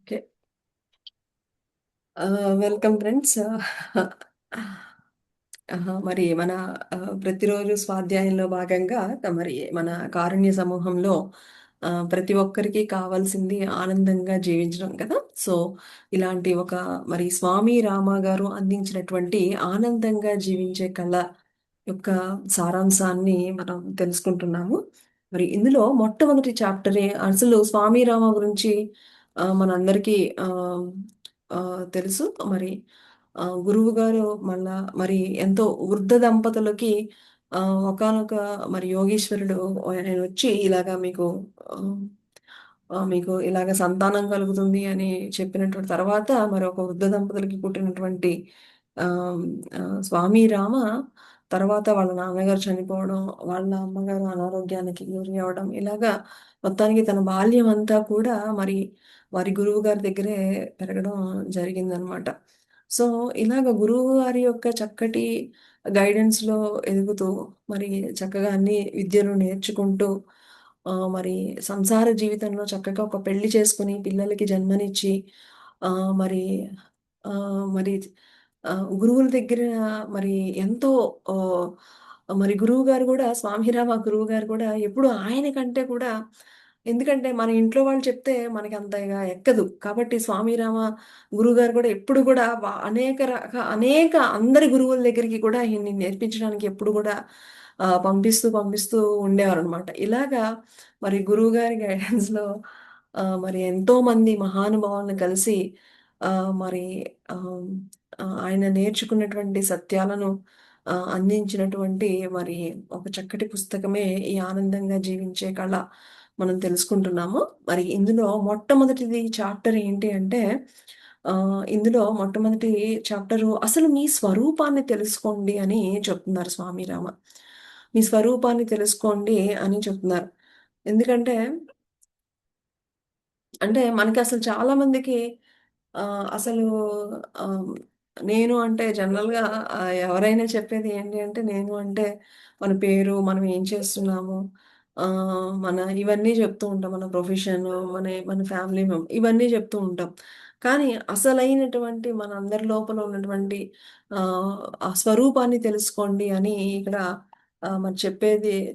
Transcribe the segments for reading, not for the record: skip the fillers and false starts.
Okay. Welcome friends. మరి మన ప్రతిరోజు స్వాధ్యాయంలో భాగంగా మరి మన కారుణ్య సమూహంలో ప్రతి ఒక్కరికి కావాల్సింది ఆనందంగా జీవించడం కదా. సో ఇలాంటి ఒక మరి స్వామి రామ గారు అందించినటువంటి ఆనందంగా జీవించే కళ యొక్క సారాంశాన్ని మనం తెలుసుకుంటున్నాము. మరి ఇందులో మొట్టమొదటి చాప్టరే అసలు స్వామి రామ గురించి మనందరికీ ఆ, ఆ, తెలుసు. మరి గురువు గారు మళ్ళా మరి ఎంతో వృద్ధ దంపతులకి ఒకానొక మరి యోగీశ్వరుడు ఆయన వచ్చి ఇలాగా ఆ, మీకు ఇలాగ సంతానం కలుగుతుంది అని చెప్పినటువంటి తర్వాత మరి ఒక వృద్ధ దంపతులకి పుట్టినటువంటి ఆ, స్వామి రామ తర్వాత వాళ్ళ నాన్నగారు చనిపోవడం, వాళ్ళ అమ్మగారు అనారోగ్యానికి గురి అవ్వడం, ఇలాగా మొత్తానికి తన బాల్యం అంతా కూడా మరి వారి గురువు గారి దగ్గరే పెరగడం జరిగిందనమాట. సో ఇలాగ గురువు గారి యొక్క చక్కటి గైడెన్స్ లో ఎదుగుతూ మరి చక్కగా అన్ని విద్యలు నేర్చుకుంటూ మరి సంసార జీవితంలో చక్కగా ఒక పెళ్లి చేసుకుని పిల్లలకి జన్మనిచ్చి ఆ మరి ఆ మరి ఆ, గురువుల దగ్గర మరి ఎంతో ఆ, మరి గురువు గారు కూడా స్వామిరామ గురువు గారు కూడా ఎప్పుడు ఆయన కంటే కూడా, ఎందుకంటే మన ఇంట్లో వాళ్ళు చెప్తే మనకి అంతగా ఎక్కదు కాబట్టి స్వామిరామ గురువు గారు కూడా ఎప్పుడు కూడా అనేక అందరి గురువుల దగ్గరికి కూడా ఈయన్ని నేర్పించడానికి ఎప్పుడు కూడా పంపిస్తూ పంపిస్తూ ఉండేవారు అనమాట. ఇలాగా మరి గురువు గారి గైడెన్స్ లో మరి ఎంతో మంది మహానుభావులను కలిసి ఆ, మరి ఆ, ఆయన నేర్చుకున్నటువంటి సత్యాలను అందించినటువంటి మరి ఒక చక్కటి పుస్తకమే ఈ ఆనందంగా జీవించే కళ మనం తెలుసుకుంటున్నాము. మరి ఇందులో మొట్టమొదటిది చాప్టర్ ఏంటి అంటే ఆ, ఇందులో మొట్టమొదటి చాప్టరు అసలు మీ స్వరూపాన్ని తెలుసుకోండి అని చెప్తున్నారు స్వామి రామ. మీ స్వరూపాన్ని తెలుసుకోండి అని చెప్తున్నారు. ఎందుకంటే మనకి అసలు చాలా మందికి ఆ, అసలు ఆ, నేను అంటే జనరల్ గా ఎవరైనా చెప్పేది ఏంటి అంటే నేను అంటే మన పేరు, మనం ఏం చేస్తున్నాము, ఆ మన ఇవన్నీ చెప్తూ ఉంటాం, మన ప్రొఫెషన్, మన ఫ్యామిలీ ఇవన్నీ చెప్తూ ఉంటాం. కానీ అసలైనటువంటి మన అందరి లోపల ఉన్నటువంటి ఆ ఆ స్వరూపాన్ని తెలుసుకోండి అని ఇక్కడ మరి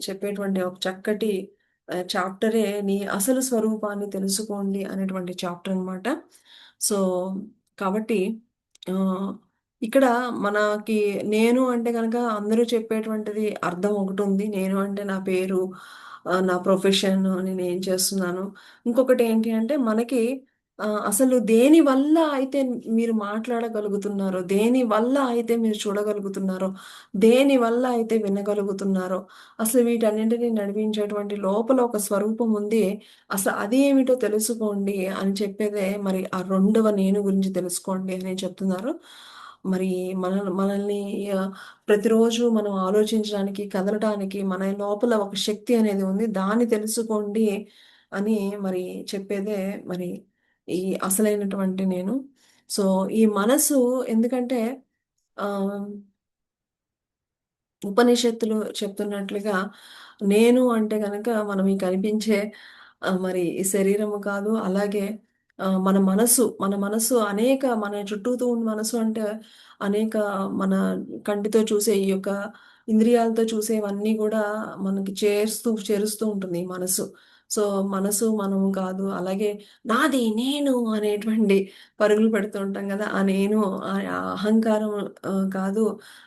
చెప్పేటువంటి ఒక చక్కటి చాప్టరే నీ అసలు స్వరూపాన్ని తెలుసుకోండి అనేటువంటి చాప్టర్ అన్నమాట. సో కాబట్టి ఆ, ఇక్కడ మనకి నేను అంటే కనుక అందరూ చెప్పేటువంటిది అర్థం ఒకటి ఉంది. నేను అంటే నా పేరు, నా ప్రొఫెషన్, నేను ఏం చేస్తున్నాను. ఇంకొకటి ఏంటి అంటే మనకి అసలు దేని వల్ల అయితే మీరు మాట్లాడగలుగుతున్నారో, దేని వల్ల అయితే మీరు చూడగలుగుతున్నారో, దేని వల్ల అయితే వినగలుగుతున్నారో, అసలు వీటన్నింటినీ నడిపించేటువంటి లోపల ఒక స్వరూపం ఉంది. అసలు అది ఏమిటో తెలుసుకోండి అని చెప్పేదే మరి ఆ రెండవ నేను గురించి తెలుసుకోండి అని చెప్తున్నారు. మరి మనల్ని ఆ, ప్రతిరోజు మనం ఆలోచించడానికి, కదలడానికి మన లోపల ఒక శక్తి అనేది ఉంది, దాన్ని తెలుసుకోండి అని మరి చెప్పేదే మరి ఈ అసలైనటువంటి నేను. సో ఈ మనసు ఎందుకంటే ఆ ఉపనిషత్తులు చెప్తున్నట్లుగా నేను అంటే గనక మనం ఈ కనిపించే మరి ఈ శరీరము కాదు. అలాగే మన మనసు అనేక మన చుట్టూతో ఉన్న మనసు అంటే అనేక మన కంటితో చూసే ఈ యొక్క ఇంద్రియాలతో చూసేవన్నీ కూడా మనకి చేరుస్తూ ఉంటుంది ఈ మనసు. సో మనసు మనము కాదు. అలాగే నాది నేను అనేటువంటి పరుగులు పెడుతూ ఉంటాం కదా, ఆ నేను ఆ అహంకారం కాదు.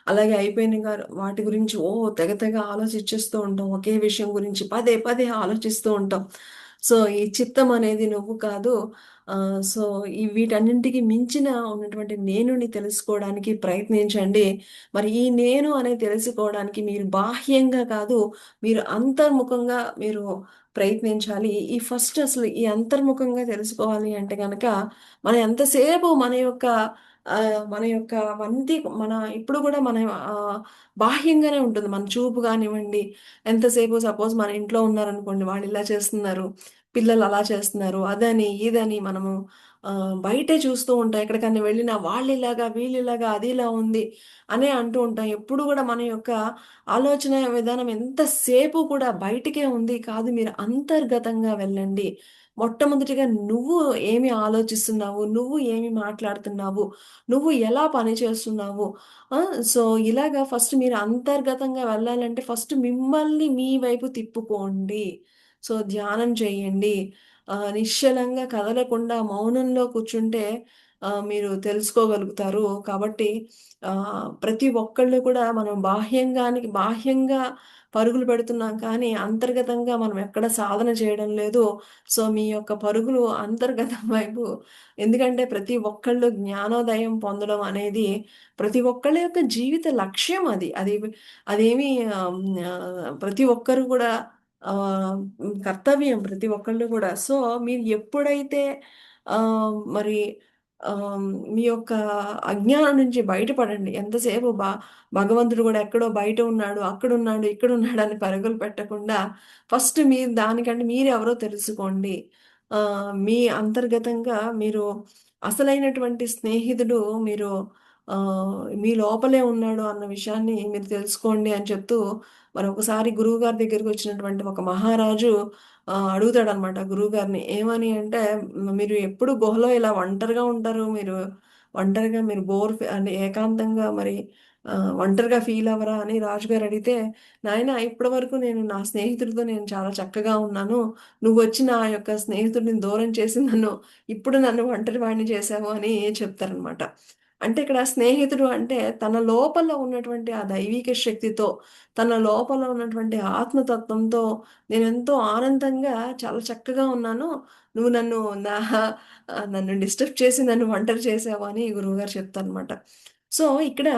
అలాగే అయిపోయిన వాటి గురించి తెగ తెగ ఆలోచించేస్తూ ఉంటాం, ఒకే విషయం గురించి పదే పదే ఆలోచిస్తూ ఉంటాం. సో ఈ చిత్తం అనేది నువ్వు కాదు. ఆ, సో ఈ వీటన్నింటికి మించిన ఉన్నటువంటి నేనుని తెలుసుకోవడానికి ప్రయత్నించండి. మరి ఈ నేను అనేది తెలుసుకోవడానికి మీరు బాహ్యంగా కాదు, మీరు అంతర్ముఖంగా మీరు ప్రయత్నించాలి. ఈ ఫస్ట్ అసలు ఈ అంతర్ముఖంగా తెలుసుకోవాలి అంటే కనుక మనం ఎంతసేపు ఆ, మన యొక్క వంతి మన ఇప్పుడు కూడా మన బాహ్యంగానే ఉంటుంది మన చూపు కానివ్వండి. ఎంతసేపు సపోజ్ మన ఇంట్లో ఉన్నారనుకోండి, వాళ్ళు ఇలా చేస్తున్నారు, పిల్లలు అలా చేస్తున్నారు, అదని ఇదని మనము బయటే చూస్తూ ఉంటాం. ఎక్కడికన్నా వెళ్ళినా వాళ్ళిలాగా, వీళ్ళిలాగా, అదిలా ఉంది అనే అంటూ ఉంటాం. ఎప్పుడు కూడా మన యొక్క ఆలోచన విధానం ఎంతసేపు కూడా బయటికే ఉంది కాదు. మీరు అంతర్గతంగా వెళ్ళండి. మొట్టమొదటిగా నువ్వు ఏమి ఆలోచిస్తున్నావు? నువ్వు ఏమి మాట్లాడుతున్నావు? నువ్వు ఎలా పని చేస్తున్నావు? ఆ! సో, ఇలాగా ఫస్ట్ మీరు అంతర్గతంగా వెళ్ళాలంటే ఫస్ట్ మిమ్మల్ని మీ వైపు తిప్పుకోండి. సో, ధ్యానం చేయండి. నిశ్చలంగా కదలకుండా మౌనంలో కూర్చుంటే మీరు తెలుసుకోగలుగుతారు. కాబట్టి ప్రతి ఒక్కళ్ళు కూడా మనం బాహ్యంగా పరుగులు పెడుతున్నాం కానీ, అంతర్గతంగా మనం ఎక్కడ సాధన చేయడం లేదు. సో, మీ యొక్క పరుగులు అంతర్గతం వైపు ఎందుకంటే ప్రతి ఒక్కళ్ళు జ్ఞానోదయం పొందడం అనేది ప్రతి ఒక్కళ్ళ యొక్క జీవిత లక్ష్యం అది. అదేమి ప్రతి ఒక్కరు కూడా కర్తవ్యం ప్రతి ఒక్కళ్ళు కూడా. సో, మీరు ఎప్పుడైతే మరి ఆహ్, మీ యొక్క అజ్ఞానం నుంచి బయటపడండి. ఎంతసేపు భగవంతుడు కూడా ఎక్కడో బయట ఉన్నాడు, అక్కడున్నాడు, ఇక్కడున్నాడు అని పరుగులు పెట్టకుండా ఫస్ట్ మీరు దానికంటే మీరెవరో తెలుసుకోండి. మీ అంతర్గతంగా మీరు అసలైనటువంటి స్నేహితుడు మీరు మీ లోపలే ఉన్నాడు అన్న విషయాన్ని మీరు తెలుసుకోండి అని చెప్తూ మరి ఒకసారి గురువుగారి దగ్గరికొచ్చినటువంటి ఒక మహారాజు అడుగుతాడనమాట గురువుగారిని. ఏమని అంటే, మీరు ఎప్పుడు గుహలో ఇలా ఒంటరిగా ఉంటారు. ఒంటరిగా మీరు అంటే ఏకాంతంగా మరి ఒంటరిగా ఫీల్ అవ్వరా?" అని రాజుగారు అడిగితే, "నాయనా ఇప్పటి వరకు నేను నా స్నేహితుడితో నేను చాలా చక్కగా ఉన్నాను. నువ్వొచ్చి నా యొక్క స్నేహితుడిని దూరం చేసి నన్ను ఒంటరి వాడిని చేశావు" అని చెప్తారనమాట. అంటే ఇక్కడ స్నేహితుడు అంటే తన లోపల ఉన్నటువంటి ఆ దైవిక శక్తితో తన లోపల ఉన్నటువంటి ఆత్మతత్వంతో నేనెంతో ఆనందంగా చాలా చక్కగా ఉన్నాను. నువ్వు నన్ను డిస్టర్బ్ చేసి నన్ను ఒంటరి చేశావు అని గురువుగారు చెప్తారనమాట. సో, ఇక్కడ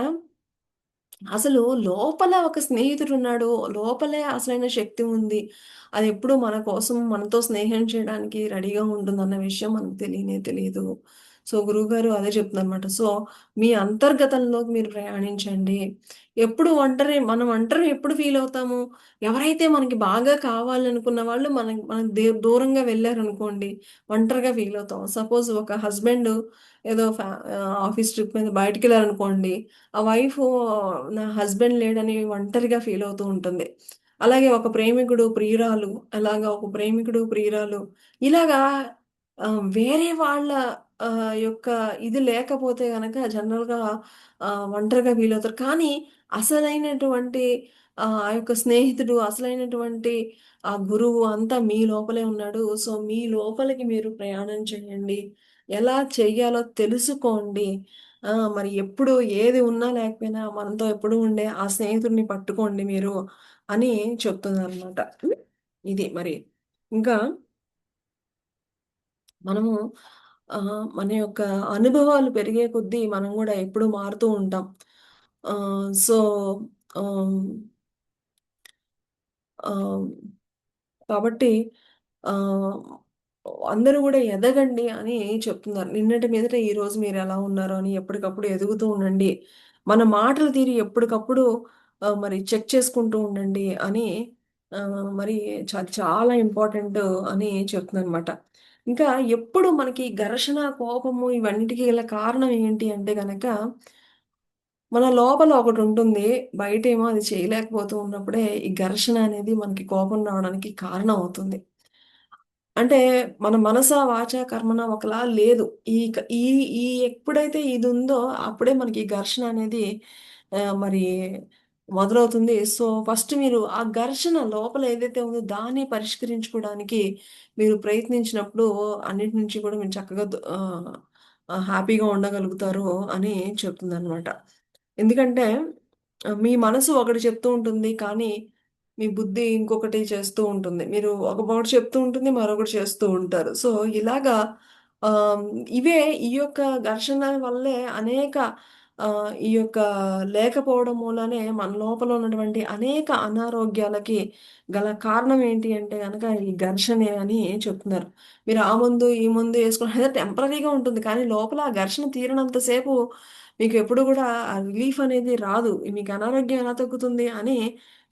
అసలు లోపల ఒక స్నేహితుడున్నాడు. లోపలే అసలైన శక్తి ఉంది. అదెప్పుడూ మన కోసం, మనతో స్నేహం చేయడానికి రెడీగా ఉంటుందన్న విషయం మనకు తెలియనే తెలీదు. సో, గురువుగారు అదే చెప్తున్నారనమాట. సో, మీ అంతర్గతంలోకి మీరు ప్రయాణించండి. మనం ఒంటరి ఎప్పుడు ఫీలవుతాము? ఎవరైతే మనకి బాగా కావాలనుకున్న వాళ్ళు మనకు దూరంగా వెళ్లారనుకోండి, ఒంటరిగా ఫీలవుతాం. సపోజ్ ఒక హస్బెండు ఏదో ఆఫీస్ ట్రిప్ మీద బయటికెళ్లారనుకోండి, ఆ వైఫు నా హస్బెండ్ లేడని ఒంటరిగా ఫీల్ అవుతూ ఉంటుంది. అలాగే ఒక ప్రేమికుడు, ప్రియురాలు ఒక ప్రేమికుడు, ప్రియురాలు ఇలాగా వేరే వాళ్ళ యొక్క ఇది లేకపోతే గనక జనరల్‌గా ఒంటరిగా ఫీల్ అవుతారు. కానీ అసలైనటువంటి ఆ యొక్క స్నేహితుడు, అసలైనటువంటి ఆ గురువు అంతా మీ లోపలే ఉన్నాడు. సో, మీ లోపలికి మీరు ప్రయాణం చేయండి. ఎలా చెయ్యాలో తెలుసుకోండి. మరి ఎప్పుడు ఏది ఉన్నా లేకపోయినా మనతో ఎప్పుడూ ఉండే ఆ స్నేహితుడిని పట్టుకోండి మీరు అని చెప్తున్నారనమాట. ఇది మరి. ఇంకా మనము మన యొక్క అనుభవాలు పెరిగే కొద్దీ మనం గూడా ఎప్పుడూ మారుతూ ఉంటాం. సో, ఆహ్, ఆహ్, కాబట్టి ఆహ్, అందరూ గూడా ఎదగండి అని చెప్తున్నారు. నిన్నటి మీదట ఈరోజు మీరెలా ఉన్నారు అని ఎప్పటికప్పుడు ఎదుగుతూ ఉండండి. మన మాటల తీరు ఎప్పటికప్పుడు మరి చెక్ చేసుకుంటూ ఉండండి అని మరి చాలా ఇంపార్టెంట్ అని చెప్తుందనమాట. ఇంకా ఎప్పుడు మనకి ఘర్షణ, కోపము ఇవన్నిటికి గల కారణం ఏంటి అంటే గనక మన లోపల ఒకటుంటుంది. బయటేమో అది చేయలేకపోతూ ఉన్నప్పుడే ఈ ఘర్షణ అనేది మనకి కోపం రావడానికి కారణం అవుతుంది. అంటే మన మనస, వాచ, కర్మణ ఒకలా లేదు. ఈ క ఈ ఈ ఎప్పుడైతే ఇదుందో అప్పుడే మనకి ఈ ఘర్షణ అనేది మరి మొదలవుతుంది. సో, ఫస్ట్ మీరు ఆ ఘర్షణ లోపల ఏదైతే ఉందో దాన్ని పరిష్కరించుకోవడానికి మీరు ప్రయత్నించినప్పుడు అన్నిటి నుంచి కూడా మీరు చక్కగా హ్యాపీగా ఉండగలుగుతారు అని చెప్తుందనమాట. ఎందుకంటే మీ మనసు ఒకటి చెప్తూ ఉంటుంది. కానీ మీ బుద్ధి ఇంకొకటి చేస్తూ ఉంటుంది. మీరు ఒక మాట చెప్తూ ఉంటుంది. మరొకటి చేస్తూ ఉంటారు. సో, ఇలాగా ఆహ్, ఇవే ఈ యొక్క ఘర్షణ వల్లే అనేక ఈ యొక్క లేకపోవడం మూలనే మన లోపల ఉన్నటువంటి అనేక అనారోగ్యాలకి గల కారణం ఏంటి అంటే గనక ఈ ఘర్షణే అని చెప్తున్నారు. మీరు ఆ మందు, ఈ మందు ఏదో టెంపరరీగా ఉంటుంది. కానీ లోపల ఆ ఘర్షణ తీరనంత సేపు మీకెప్పుడు గూడా ఆ రిలీఫ్ అనేది రాదు. మీకు అనారోగ్యం ఎలా తగ్గుతుంది అని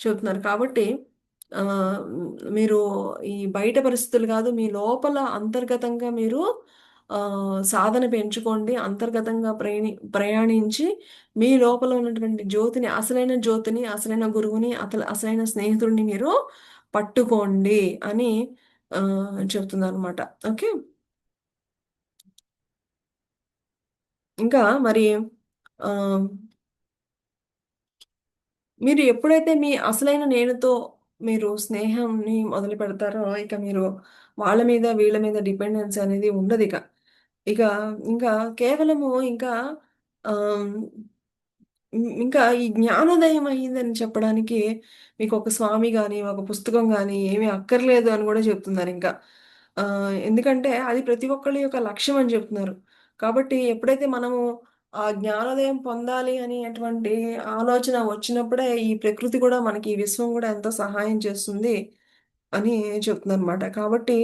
చెప్తున్నారు. కాబట్టి మీరు ఈ బయట పరిస్థితులు గాదు, మీ లోపల అంతర్గతంగా మీరు సాధన పెంచుకోండి. అంతర్గతంగా ప్రయాణించి మీ లోపల ఉన్నటువంటి జ్యోతిని, అసలైన జ్యోతిని, అసలైన గురువుని, అసలైన స్నేహితుడిని మీరు పట్టుకోండి అని చెప్తుందనమాట. ఓకే. ఇంకా మరి ఆహ్, మీరు ఎప్పుడైతే మీ అసలైన నేనుతో మీరు స్నేహంని మొదలుపెడతారో, ఇక మీరు వాళ్ళ మీద, వీళ్ళ మీద డిపెండెన్సీ అనేది ఉండదిక. ఇక ఇంకా కేవలము ఇంకా ఆహ్, ఇంకా ఈ జ్ఞానోదయం అయిందని చెప్పడానికి మీకొక స్వామి గాని, ఒక పుస్తకం గాని ఏమీ అక్కర్లేదు అని గూడా చెప్తున్నారింకా. ఎందుకంటే అది ప్రతి ఒక్కళ్ళ యొక్క లక్ష్యం అని చెప్తున్నారు. కాబట్టి ఎప్పుడైతే మనము ఆ జ్ఞానోదయం పొందాలి అనేటువంటి ఆలోచన వచ్చినప్పుడే ఈ ప్రకృతి కూడా మనకి, ఈ విశ్వం గూడా ఎంతో సహాయం చేస్తుంది అని చెప్తుందనమాట. కాబట్టి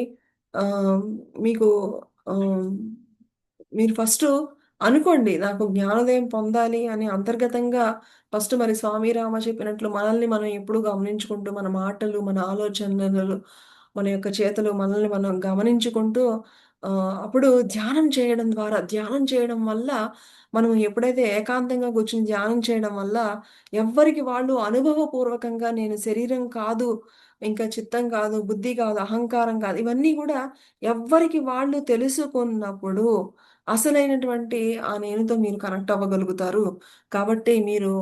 ఆహ్, మీకు ఆహ్ మీరు ఫస్టు అనుకోండి. నాకు జ్ఞానోదయం పొందాలి అని అంతర్గతంగా ఫస్ట్ మరి స్వామి రామ చెప్పినట్లు మనల్ని మనం ఎప్పుడూ గమనించుకుంటూ, మన మాటలు, మన ఆలోచనలు, మన యొక్క చేతలు మనల్ని మనం గమనించుకుంటూ అప్పుడు ధ్యానం చేయడం వల్ల మనం ఎప్పుడైతే ఏకాంతంగా కూర్చొని ధ్యానం చేయడం వల్ల ఎవ్వరికి వాళ్ళు అనుభవపూర్వకంగా నేను శరీరం కాదు, ఇంకా చిత్తం కాదు, బుద్ధి కాదు, అహంకారం కాదు, ఇవన్నీ గూడా ఎవ్వరికి వాళ్ళు తెలుసుకున్నప్పుడు అసలైనటువంటి ఆ నేనుతో మీరు కనెక్ట్ అవ్వగలుగుతారు. కాబట్టి మీరు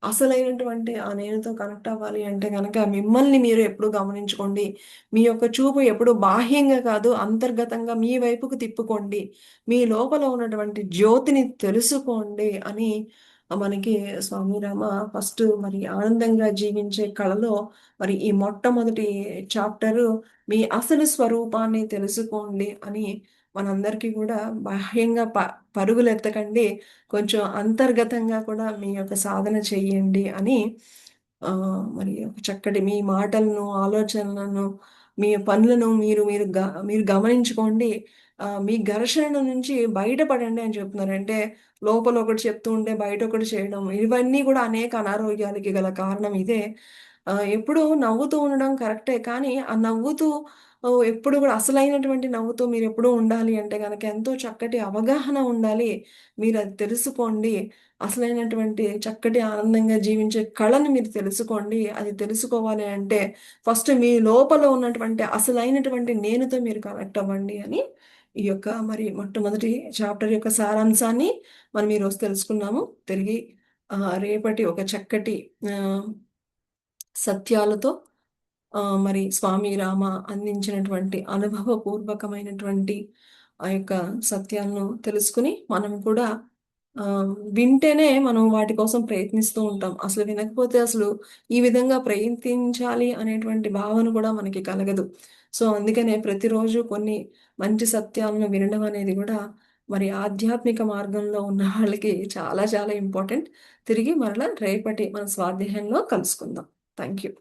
అసలైనటువంటి ఆ నేనుతో కనెక్ట్ అవ్వాలి అంటే గనక మిమ్మల్ని మీరు ఎప్పుడు గమనించుకోండి. మీ యొక్క చూపు ఎప్పుడు బాహ్యంగా కాదు, అంతర్గతంగా మీ వైపుకు తిప్పుకోండి. మీ లోపల ఉన్నటువంటి జ్యోతిని తెలుసుకోండి అని మనకి స్వామి రామ ఫస్ట్ మరి ఆనందంగా జీవించే కళలో మరి ఈ మొట్టమొదటి చాప్టరు మీ అసలు స్వరూపాన్ని తెలుసుకోండి అని మనందరికీ కూడా బాహ్యంగా పరుగులెత్తకండి. కొంచెం అంతర్గతంగా కూడా మీ యొక్క సాధన చెయ్యండి అని మరి ఒక చక్కటి మీ మాటలను, ఆలోచనలను, మీ పనులను మీరు గమనించుకోండి. మీ ఘర్షణ నుంచి బయటపడండి అని చెప్తున్నారు. అంటే లోపల ఒకటి చెప్తూ ఉంటే బయట ఒకటి చేయడం. ఇవన్నీ కూడా అనేక అనారోగ్యాలకి గల కారణం ఇదే. ఎప్పుడూ నవ్వుతూ ఉండడం కరెక్టే. కానీ ఆ నవ్వుతూ ఎప్పుడు కూడా అసలైనటువంటి నవ్వుతూ మీరెప్పుడూ ఉండాలి అంటే గనక ఎంతో చక్కటి అవగాహన ఉండాలి. మీరది తెలుసుకోండి. అసలైనటువంటి చక్కటి ఆనందంగా జీవించే కళని మీరు తెలుసుకోండి. అది తెలుసుకోవాలి అంటే ఫస్ట్ మీ లోపల ఉన్నటువంటి అసలైనటువంటి నేనుతో మీరు కనెక్ట్ అవ్వండి అని ఈ యొక్క మరి మొట్టమొదటి చాప్టర్ యొక్క సారాంశాన్ని మనం ఈరోజు తెలుసుకున్నాము. తిరిగి రేపటి ఒక చక్కటి ఆహ్, సత్యాలతో మరి స్వామి రామ అందించినటువంటి అనుభవపూర్వకమైనటువంటి ఆ యొక్క సత్యాలను తెలుసుకుని మనం కూడా వింటేనే మనం వాటి కోసం ప్రయత్నిస్తూ ఉంటాం. అసలు వినకపోతే అసలు ఈ విధంగా ప్రయత్నించాలి అనేటువంటి భావన కూడా మనకి కలగదు. సో, అందుకనే ప్రతిరోజు కొన్ని మంచి సత్యాలను వినడం అనేది కూడా మరి ఆధ్యాత్మిక మార్గంలో ఉన్న వాళ్ళకి చాలా చాలా ఇంపార్టెంట్. తిరిగి మరలా రేపటి మన స్వాధ్యాయంలో కలుసుకుందాం. Thank you.